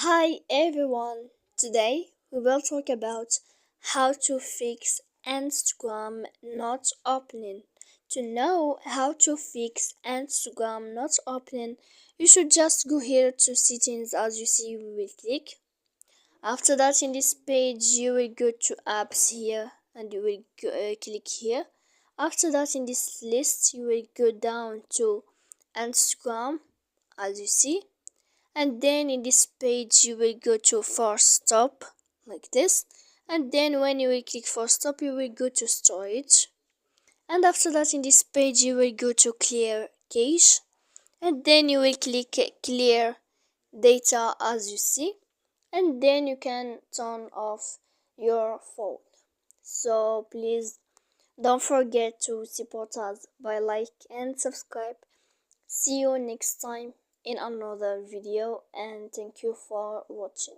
Hi everyone! Today we will talk about how to fix Instagram not opening. To know how to fix Instagram not opening, you should just go here to settings. As you see, we will click. After that, in this page, you will go to apps here and you will click here. After that, in this list, you will go down to Instagram, as you see, and then in this page you will go to force stop like this, and then when you will click force stop you will go to storage, and after that in this page you will go to clear cache, and then you will click clear data as you see, and then you can turn off your phone. So please don't forget to support us by like and subscribe. See you next time in another video, and thank you for watching.